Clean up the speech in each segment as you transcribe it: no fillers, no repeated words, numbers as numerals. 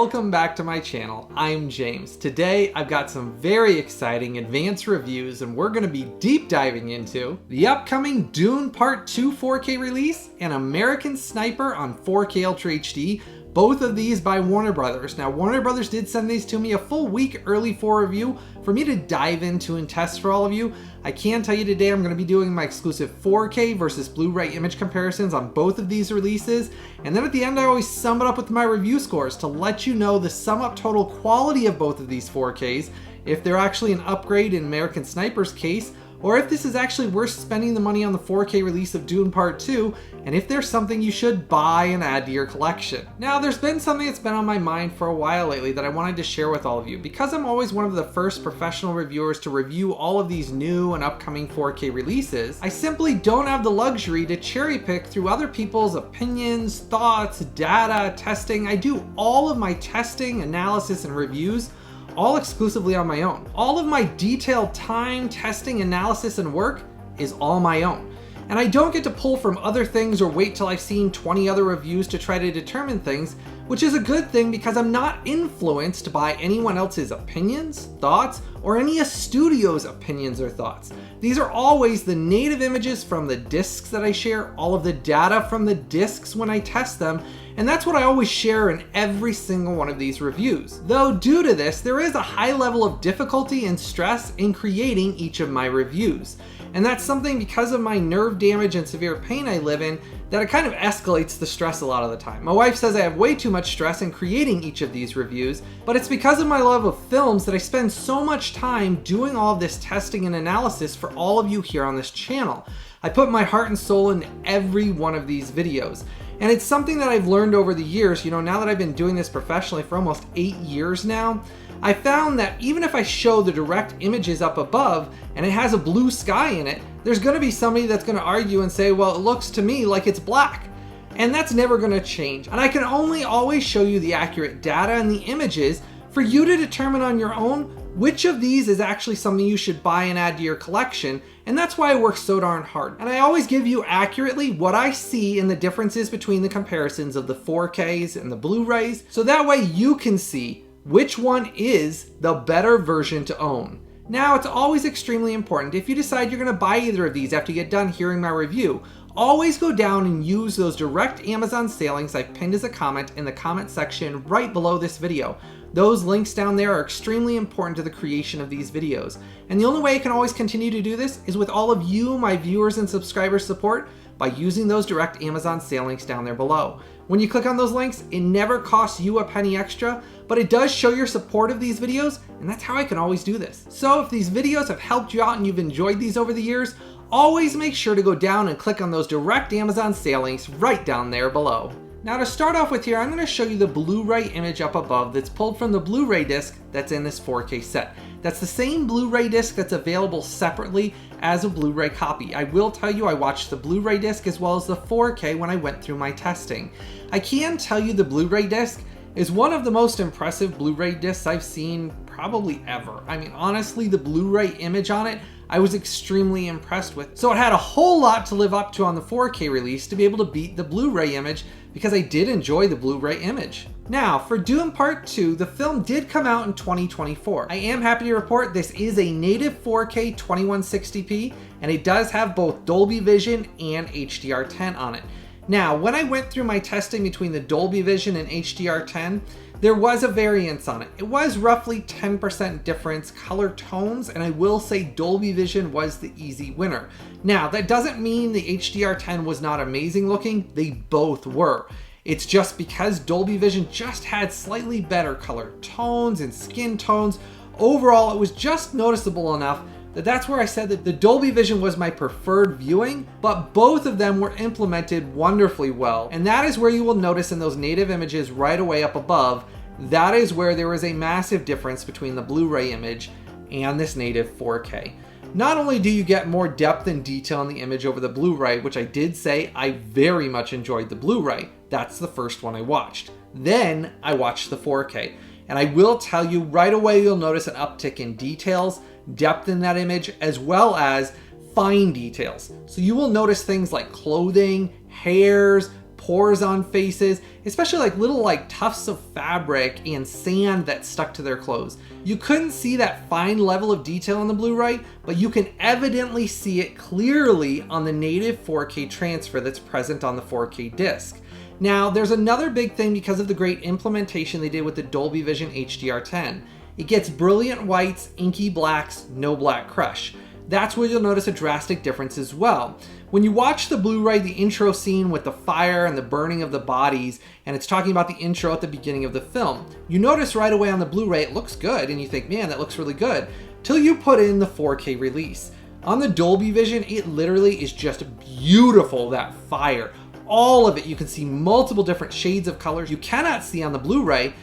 welcome back to my channel. I'm James. Today I've got some very exciting advanced reviews and we're going to be deep diving into the upcoming Dune Part 2 4K release and American Sniper on 4K Ultra HD. Both of these by Warner Brothers. Now Warner Brothers did send these to me a full week early for review for me to dive into and test for all of you. I can tell you today I'm going to be doing my exclusive 4K versus Blu-ray image comparisons on both of these releases. And then at the end I always sum it up with my review scores to let you know the sum up total quality of both of these 4Ks, if they're actually an upgrade in American Sniper's case, or if this is actually worth spending the money on the 4K release of Dune Part 2, and if there's something you should buy and add to your collection. Now, there's been something that's been on my mind for a while lately that I wanted to share with all of you. Because I'm always one of the first professional reviewers to review all of these new and upcoming 4K releases, I simply don't have the luxury to cherry pick through other people's opinions, thoughts, data, testing. I do all of my testing, analysis, and reviews all exclusively on my own. All of my detailed time, testing, analysis, and work is all my own. And I don't get to pull from other things or wait till I've seen 20 other reviews to try to determine things, which is a good thing because I'm not influenced by anyone else's opinions, thoughts, or any studio's opinions or thoughts. These are always the native images from the discs that I share, all of the data from the discs when I test them, and that's what I always share in every single one of these reviews. Though due to this, there is a high level of difficulty and stress in creating each of my reviews. And that's something because of my nerve damage and severe pain I live in, that it kind of escalates the stress a lot of the time. My wife says I have way too much stress in creating each of these reviews, but it's because of my love of films that I spend so much time doing all of this testing and analysis for all of you here on this channel. I put my heart and soul into every one of these videos. And it's something that I've learned over the years, now that I've been doing this professionally for almost 8 years now, I found that even if I show the direct images up above and it has a blue sky in it, there's going to be somebody that's going to argue and say, well, it looks to me like it's black. And that's never going to change. And I can only always show you the accurate data and the images for you to determine on your own which of these is actually something you should buy and add to your collection. And that's why I work so darn hard. And I always give you accurately what I see in the differences between the comparisons of the 4Ks and the Blu-rays, so that way you can see which one is the better version to own. Now, it's always extremely important, if you decide you're going to buy either of these after you get done hearing my review, always go down and use those direct Amazon sale links I've pinned as a comment in the comment section right below this video. Those links down there are extremely important to the creation of these videos. And the only way I can always continue to do this is with all of you, my viewers and subscribers' support, by using those direct Amazon sale links down there below. When you click on those links, it never costs you a penny extra, but it does show your support of these videos, and that's how I can always do this. So if these videos have helped you out and you've enjoyed these over the years, always make sure to go down and click on those direct Amazon sale links right down there below. Now to start off with here, I'm going to show you the Blu-ray image up above that's pulled from the Blu-ray disc that's in this 4K set. That's the same Blu-ray disc that's available separately as a Blu-ray copy. I will tell you I watched the Blu-ray disc as well as the 4K when I went through my testing. I can tell you the Blu-ray disc is one of the most impressive Blu-ray discs I've seen probably ever. I mean, honestly, the Blu-ray image on it, I was extremely impressed with. So it had a whole lot to live up to on the 4K release to be able to beat the Blu-ray image, because I did enjoy the Blu-ray image. Now, for Dune Part 2, the film did come out in 2024. I am happy to report this is a native 4K 2160p, and it does have both Dolby Vision and HDR10 on it. Now, when I went through my testing between the Dolby Vision and HDR10, there was a variance on it. It was roughly 10% difference color tones, and I will say Dolby Vision was the easy winner. Now, that doesn't mean the HDR10 was not amazing looking. They both were. It's just because Dolby Vision just had slightly better color tones and skin tones. Overall, it was just noticeable enough that that's where I said that the Dolby Vision was my preferred viewing, but both of them were implemented wonderfully well. And that is where you will notice in those native images right away up above, that is where there is a massive difference between the Blu-ray image and this native 4K. Not only do you get more depth and detail in the image over the Blu-ray, which I did say I very much enjoyed the Blu-ray. That's the first one I watched. Then I watched the 4K. And I will tell you right away, you'll notice an uptick in details, depth in that image, as well as fine details. So you will notice things like clothing, hairs, pores on faces, especially like little like tufts of fabric and sand that stuck to their clothes. You couldn't see that fine level of detail on the Blu-ray, but you can evidently see it clearly on the native 4K transfer that's present on the 4K disc. Now, there's another big thing because of the great implementation they did with the Dolby Vision HDR10. It gets brilliant whites, inky blacks, no black crush. That's where you'll notice a drastic difference as well. When you watch the Blu-ray, the intro scene with the fire and the burning of the bodies, and it's talking about the intro at the beginning of the film, you notice right away on the Blu-ray it looks good, and you think, man, that looks really good, till you put in the 4K release. On the Dolby Vision, it literally is just beautiful, that fire. All of it, you can see multiple different shades of colors you cannot see on the Blu-ray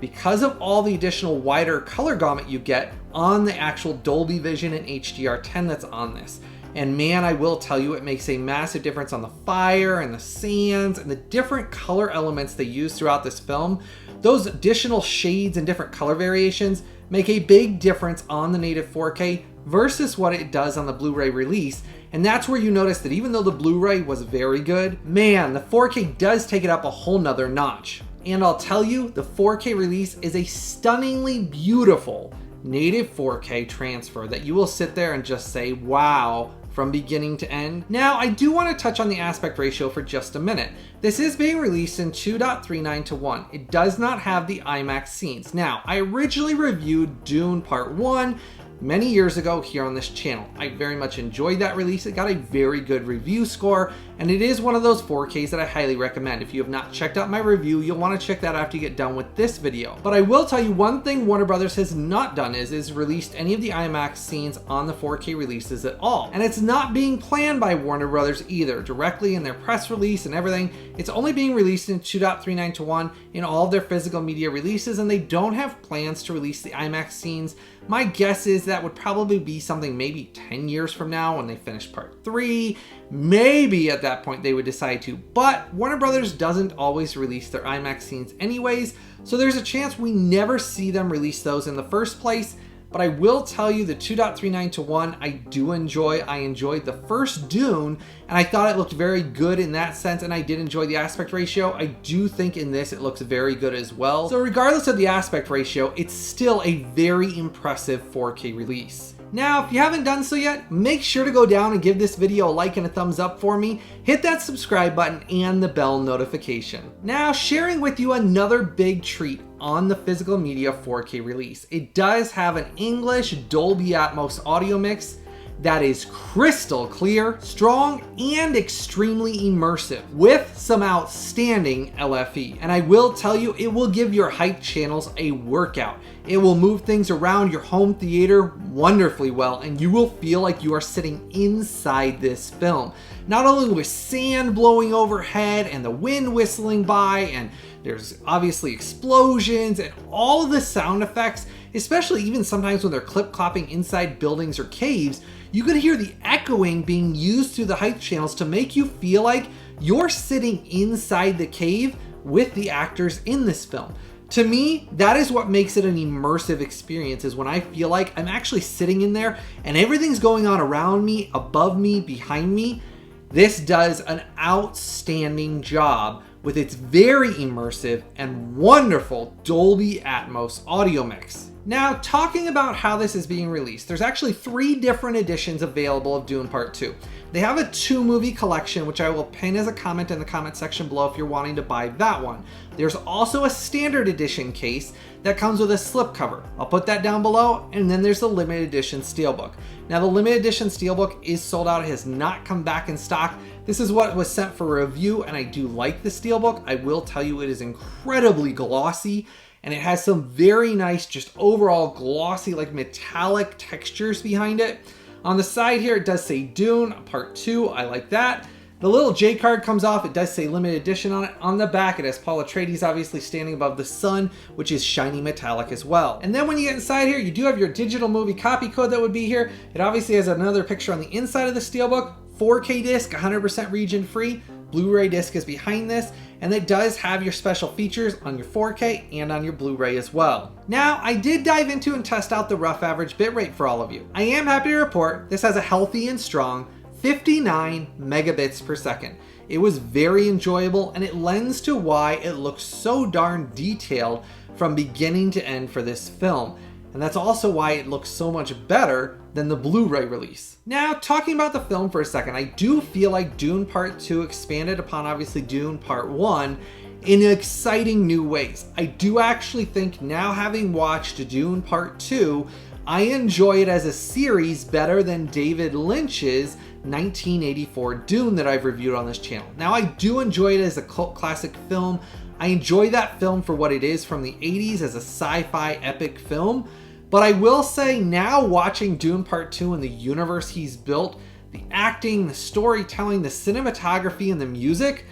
because of all the additional wider color gamut you get on the actual Dolby Vision and HDR10 that's on this. And man, I will tell you, it makes a massive difference on the fire and the sands and the different color elements they use throughout this film. Those additional shades and different color variations make a big difference on the native 4K versus what it does on the Blu-ray release. And that's where you notice that even though the Blu-ray was very good, man, the 4K does take it up a whole nother notch. And I'll tell you, the 4K release is a stunningly beautiful native 4K transfer that you will sit there and just say, wow, from beginning to end. Now, I do want to touch on the aspect ratio for just a minute. This is being released in 2.39:1. It does not have the IMAX scenes. Now, I originally reviewed Dune Part 1 many years ago here on this channel. I very much enjoyed that release. It got a very good review score, and it is one of those 4Ks that I highly recommend. If you have not checked out my review, you'll want to check that out after you get done with this video. But I will tell you one thing Warner Brothers has not done is released any of the IMAX scenes on the 4K releases at all. And it's not being planned by Warner Brothers either, directly in their press release and everything. It's only being released in 2.39:1 in all of their physical media releases, and they don't have plans to release the IMAX scenes. My guess is that would probably be something maybe 10 years from now when they finish part 3. Maybe at that point they would decide to, but Warner Brothers doesn't always release their IMAX scenes anyways, so there's a chance we never see them release those in the first place. But I will tell you the 2.39:1 I do enjoy. I enjoyed the first Dune, and I thought it looked very good in that sense, and I did enjoy the aspect ratio. I do think in this it looks very good as well. So regardless of the aspect ratio, it's still a very impressive 4K release. Now, if you haven't done so yet, make sure to go down and give this video a like and a thumbs up for me. Hit that subscribe button and the bell notification. Now, sharing with you another big treat on the physical media 4K release. It does have an English Dolby Atmos audio mix that is crystal clear, strong, and extremely immersive with some outstanding LFE. And I will tell you, it will give your hype channels a workout. It will move things around your home theater wonderfully well, and you will feel like you are sitting inside this film. Not only with sand blowing overhead and the wind whistling by, and there's obviously explosions and all of the sound effects, especially even sometimes when they're clip-clopping inside buildings or caves, you could hear the echoing being used through the hype channels to make you feel like you're sitting inside the cave with the actors in this film. To me, that is what makes it an immersive experience, is when I feel like I'm actually sitting in there and everything's going on around me, above me, behind me. This does an outstanding job with its very immersive and wonderful Dolby Atmos audio mix. Now, talking about how this is being released, there's actually 3 different editions available of Dune Part 2. They have a 2-movie collection, which I will pin as a comment in the comment section below if you're wanting to buy that one. There's also a standard edition case that comes with a slipcover. I'll put that down below, and then there's the limited edition Steelbook. Now, the limited edition Steelbook is sold out. It has not come back in stock. This is what was sent for review, and I do like the Steelbook. I will tell you it is incredibly glossy, and it has some very nice, just overall glossy, like metallic textures behind it. On the side here, it does say Dune Part 2. I like that. The little J card comes off. It does say limited edition on it. On the back, it has Paul Atreides obviously standing above the sun, which is shiny metallic as well. And then when you get inside here, you do have your digital movie copy code that would be here. It obviously has another picture on the inside of the Steelbook. 4K disc, 100% region free. Blu-ray disc is behind this, and it does have your special features on your 4K and on your Blu-ray as well. Now, I did dive into and test out the rough average bitrate for all of you. I am happy to report this has a healthy and strong 59 megabits per second. It was very enjoyable, and it lends to why it looks so darn detailed from beginning to end for this film. And that's also why it looks so much better than the Blu-ray release. Now, talking about the film for a second, I do feel like Dune Part 2 expanded upon obviously Dune Part 1 in exciting new ways. I do actually think now, having watched Dune Part 2, I enjoy it as a series better than David Lynch's 1984 Dune that I've reviewed on this channel. Now, I do enjoy it as a cult classic film. I enjoy that film for what it is from the 80s as a sci-fi epic film. But I will say, now watching Dune Part 2 and the universe he's built, the acting, the storytelling, the cinematography, and the music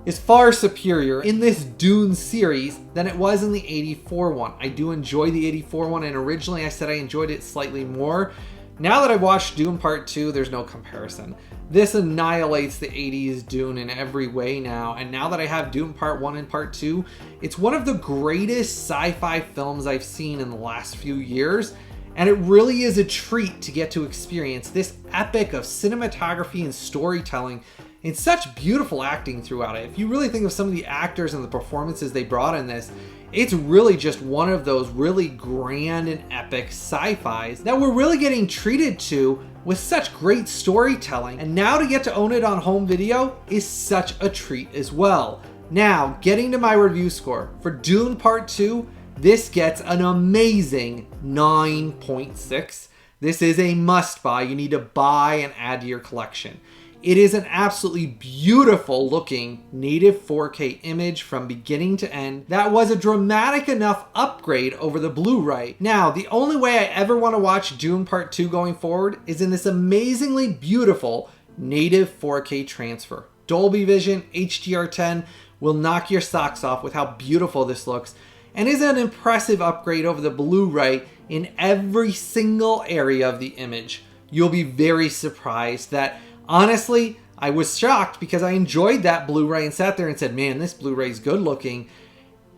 is far superior in this Dune series than it was in the 84 one. I do enjoy the 84 one, and originally I said I enjoyed it slightly more. Now that I've watched Dune Part 2, there's no comparison. This annihilates the 80s Dune in every way now, and now that I have Dune Part 1 and Part 2, it's one of the greatest sci-fi films I've seen in the last few years, and it really is a treat to get to experience this epic of cinematography and storytelling and such beautiful acting throughout it. If you really think of some of the actors and the performances they brought in this, it's really just one of those really grand and epic sci-fis that we're really getting treated to with such great storytelling. And now to get to own it on home video is such a treat as well. Now, getting to my review score. For Dune Part 2, this gets an amazing 9.6. This is a must buy. You need to buy and add to your collection. It is an absolutely beautiful looking native 4K image from beginning to end that was a dramatic enough upgrade over the Blu-ray. Now, the only way I ever want to watch Dune Part 2 going forward is in this amazingly beautiful native 4K transfer. Dolby Vision HDR10 will knock your socks off with how beautiful this looks, and is an impressive upgrade over the Blu-ray in every single area of the image. You'll be very surprised that, honestly, I was shocked because I enjoyed that Blu-ray and sat there and said, man, this Blu-ray is good looking.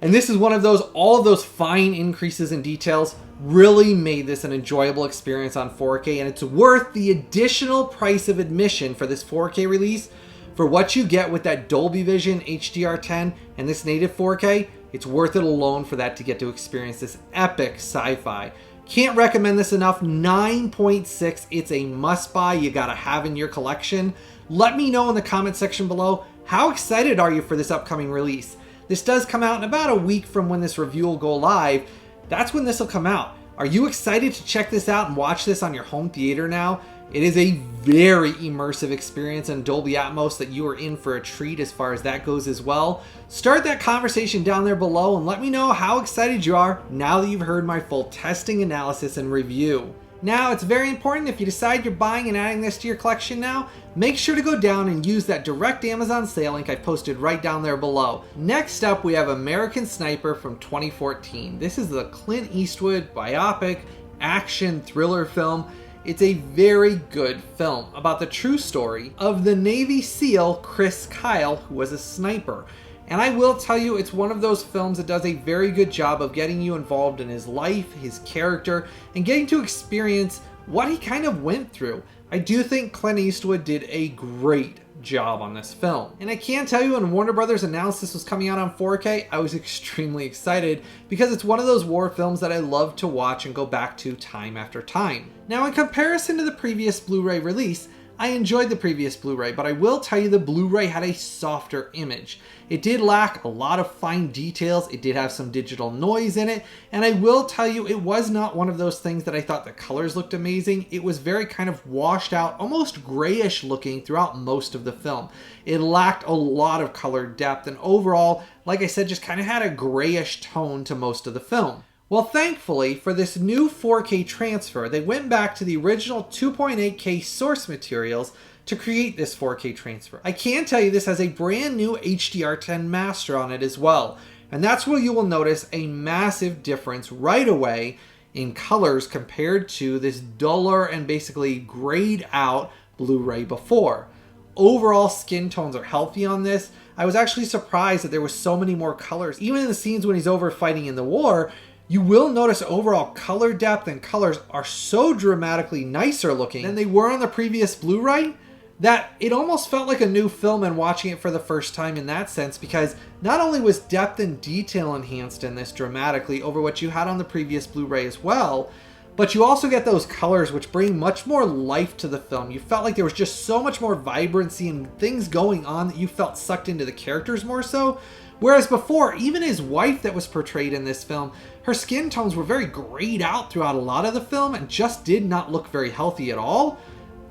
And this is one of those, all of those fine increases in details really made this an enjoyable experience on 4K, and it's worth the additional price of admission for this 4K release. For what you get with that Dolby Vision HDR10 and this native 4K, it's worth it alone for that to get to experience this epic sci-fi. Can't recommend this enough. 9.6, it's a must buy. You gotta have in your collection. Let me know in the comment section below, how excited are you for this upcoming release? This does come out in about a week from when this review will go live. That's when this will come out. Are you excited to check this out and watch this on your home theater now? It is a very immersive experience in Dolby Atmos that you are in for a treat as far as that goes as well. Start that conversation down there below and let me know how excited you are now that you've heard my full testing, analysis, and review. Now, it's very important, if you decide you're buying and adding this to your collection now, make sure to go down and use that direct Amazon sale link I posted right down there below. Next up, we have American Sniper from 2014. This is the Clint Eastwood biopic action thriller film. It's a very good film about the true story of the Navy SEAL Chris Kyle, who was a sniper. And I will tell you, it's one of those films that does a very good job of getting you involved in his life, his character, and getting to experience what he kind of went through. I do think Clint Eastwood did a great job on this film. And I can tell you, when Warner Brothers announced this was coming out on 4K, I was extremely excited because it's one of those war films that I love to watch and go back to time after time. Now, in comparison to the previous Blu-ray release, I enjoyed the previous Blu-ray, but I will tell you the Blu-ray had a softer image. It did lack a lot of fine details, it did have some digital noise in it, and I will tell you it was not one of those things that I thought the colors looked amazing. It was very kind of washed out, almost grayish looking throughout most of the film. It lacked a lot of color depth, and overall, like I said, just kind of had a grayish tone to most of the film. Well, thankfully, for this new 4K transfer, they went back to the original 2.8K source materials to create this 4K transfer. I can tell you this has a brand new HDR10 master on it as well, and that's where you will notice a massive difference right away in colors compared to this duller and basically grayed out Blu-ray before. Overall skin tones are healthy on this. I was actually surprised that there were so many more colors. Even in the scenes when he's over fighting in the war, you will notice overall color depth and colors are so dramatically nicer looking than they were on the previous Blu-ray. that it almost felt like a new film and watching it for the first time in that sense, because not only was depth and detail enhanced in this dramatically over what you had on the previous Blu-ray as well, but you also get those colors which bring much more life to the film. You felt like there was just so much more vibrancy and things going on that you felt sucked into the characters more so. Whereas before, even his wife that was portrayed in this film, her skin tones were very grayed out throughout a lot of the film and just did not look very healthy at all.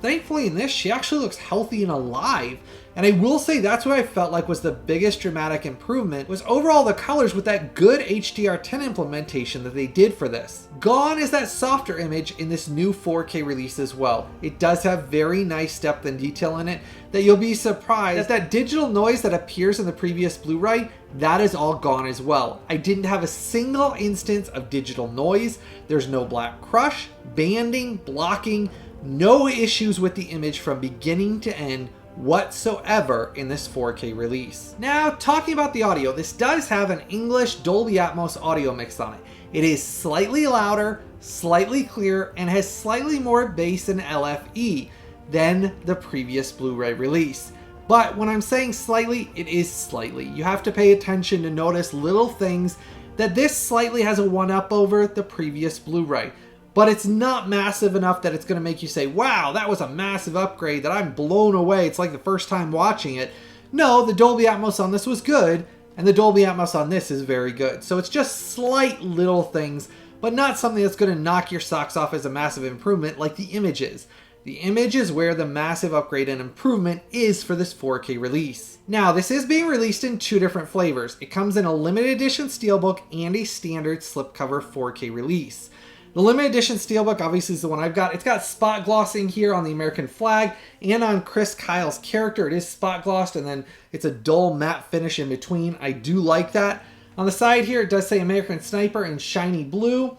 Thankfully in this, she actually looks healthy and alive. And I will say that's what I felt like was the biggest dramatic improvement, was overall the colors with that good HDR10 implementation that they did for this. Gone is that softer image in this new 4K release as well. It does have very nice depth and detail in it that you'll be surprised that digital noise that appears in the previous Blu-ray, that is all gone as well. I didn't have a single instance of digital noise. There's no black crush, banding, blocking, no issues with the image from beginning to end whatsoever in this 4K release. Now, talking about the audio, this does have an English Dolby Atmos audio mix on it. It is slightly louder, slightly clearer, and has slightly more bass and LFE than the previous Blu-ray release. But when I'm saying slightly, it is slightly. You have to pay attention to notice little things that this slightly has a one-up over the previous Blu-ray. But it's not massive enough that it's going to make you say, wow, that was a massive upgrade, that I'm blown away. It's like the first time watching it. No, the Dolby Atmos on this was good, and the Dolby Atmos on this is very good. So it's just slight little things, but not something that's going to knock your socks off as a massive improvement like the image is. The image is where the massive upgrade and improvement is for this 4K release. Now, this is being released in two different flavors. It comes in a limited edition Steelbook and a standard slipcover 4K release. The limited edition Steelbook obviously is the one I've got. It's got spot glossing here on the American flag and on Chris Kyle's character. It is spot glossed and then it's a dull matte finish in between. I do like that. On the side here, it does say American Sniper in shiny blue.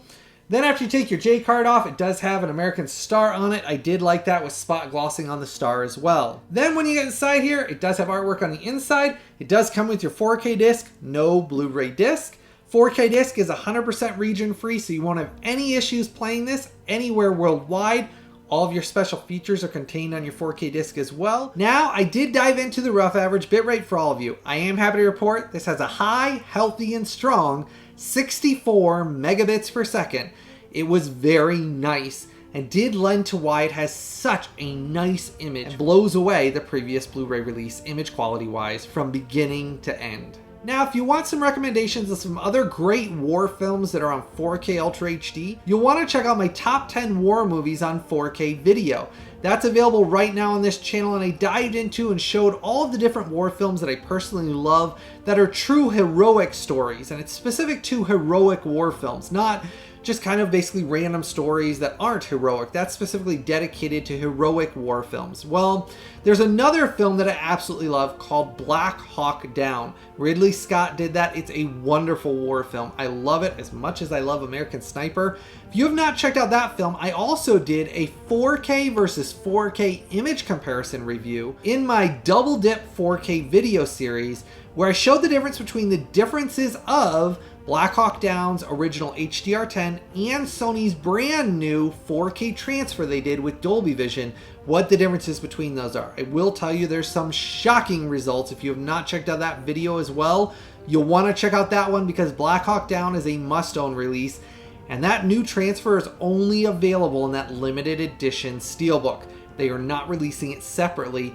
Then after you take your J card off, it does have an American star on it. I did like that with spot glossing on the star as well. Then when you get inside here, it does have artwork on the inside. It does come with your 4K disc, no Blu-ray disc. 4K disc is 100% region free, so you won't have any issues playing this anywhere worldwide. All of your special features are contained on your 4K disc as well. Now, I did dive into the rough average bitrate for all of you. I am happy to report this has a high, healthy, and strong 64 megabits per second. It was very nice and did lend to why it has such a nice image and blows away the previous Blu-ray release image quality wise from beginning to end. Now, if you want some recommendations of some other great war films that are on 4K Ultra HD, you'll want to check out my top 10 war movies on 4K video. That's available right now on this channel, and I dived into and showed all of the different war films that I personally love that are true heroic stories, and it's specific to heroic war films, not just kind of basically random stories that aren't heroic. That's specifically dedicated to heroic war films. Well, there's another film that I absolutely love called Blackhawk Down. Ridley Scott did that. It's a wonderful war film. I love it as much as I love American Sniper. If you have not checked out that film, I also did a 4K versus 4K image comparison review in my Double Dip 4K video series, where I showed the difference between the differences of Blackhawk Down's original HDR10 and Sony's brand new 4K transfer they did with Dolby Vision, what the differences between those are. I will tell you there's some shocking results. If you have not checked out that video as well, you'll want to check out that one because Blackhawk Down is a must-own release, and that new transfer is only available in that limited edition Steelbook. They are not releasing it separately.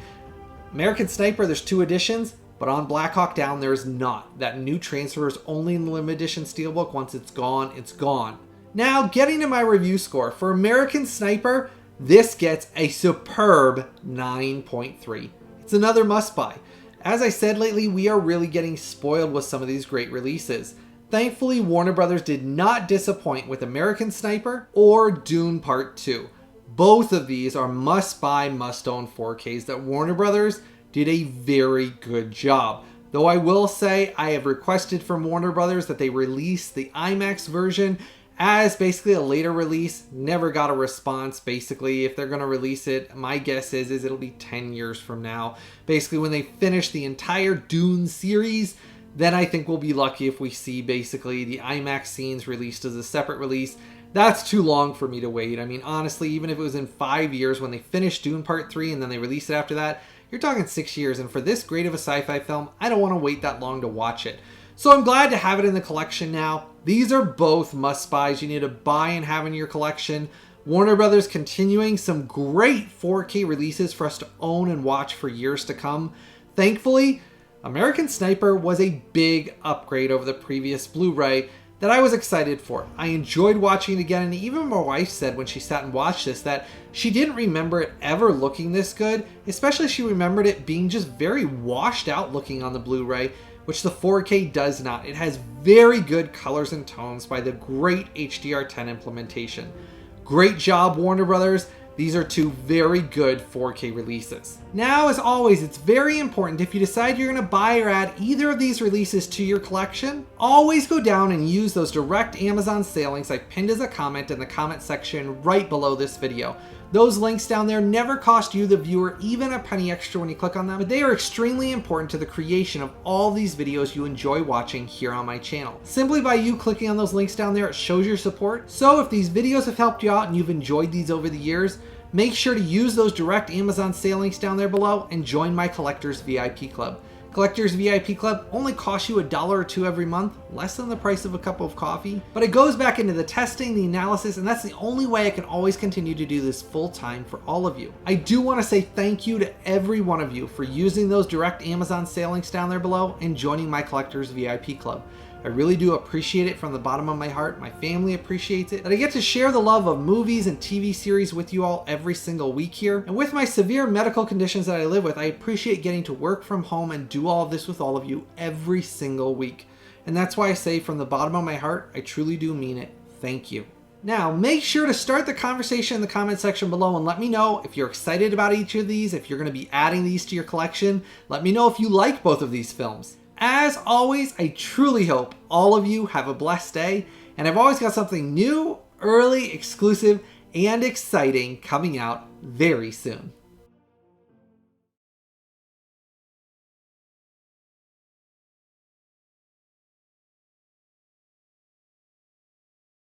American Sniper, there's 2 editions. But on Blackhawk Down, there is not. That new transfer is only in the limited edition Steelbook. Once it's gone, it's gone. Now, getting to my review score. For American Sniper, this gets a superb 9.3. It's another must-buy. As I said lately, we are really getting spoiled with some of these great releases. Thankfully, Warner Brothers did not disappoint with American Sniper or Dune Part 2. Both of these are must-buy, must-own 4Ks that Warner Brothers did a very good job. Though I will say I have requested from Warner Brothers that they release the IMAX version as basically a later release. Never got a response. Basically, if they're going to release it, my guess is it'll be 10 years from now. Basically, when they finish the entire Dune series, then I think we'll be lucky if we see basically the IMAX scenes released as a separate release. That's too long for me to wait. I mean, honestly, even if it was in 5 years when they finished Dune Part 3 and then they released it after that, you're talking 6 years. And for this great of a sci-fi film, I don't want to wait that long to watch it. So I'm glad to have it in the collection now. These are both must-buys you need to buy and have in your collection. Warner Brothers continuing some great 4K releases for us to own and watch for years to come. Thankfully, American Sniper was a big upgrade over the previous Blu-ray that I was excited for. I enjoyed watching it again, and even my wife said when she sat and watched this that she didn't remember it ever looking this good, especially she remembered it being just very washed out looking on the Blu-ray, which the 4K does not. It has very good colors and tones by the great HDR10 implementation. Great job, Warner Brothers. These are two very good 4K releases. Now, as always, it's very important if you decide you're going to buy or add either of these releases to your collection, always go down and use those direct Amazon sale links I pinned as a comment in the comment section right below this video. Those links down there never cost you, the viewer, even a penny extra when you click on them, but they are extremely important to the creation of all these videos you enjoy watching here on my channel. Simply by you clicking on those links down there, it shows your support. So if these videos have helped you out and you've enjoyed these over the years, make sure to use those direct Amazon sale links down there below and join my Collectors VIP Club. Collectors VIP Club only costs you $1 or $2 every month, less than the price of a cup of coffee, but it goes back into the testing, the analysis, and that's the only way I can always continue to do this full time for all of you. I do want to say thank you to every one of you for using those direct Amazon sale links down there below and joining my Collectors VIP Club. I really do appreciate it from the bottom of my heart. My family appreciates it. That I get to share the love of movies and TV series with you all every single week here. And with my severe medical conditions that I live with, I appreciate getting to work from home and do all of this with all of you every single week. And that's why I say from the bottom of my heart, I truly do mean it. Thank you. Now, make sure to start the conversation in the comment section below and let me know if you're excited about each of these, if you're going to be adding these to your collection. Let me know if you like both of these films. As always, I truly hope all of you have a blessed day, and I've always got something new, early, exclusive, and exciting coming out very soon.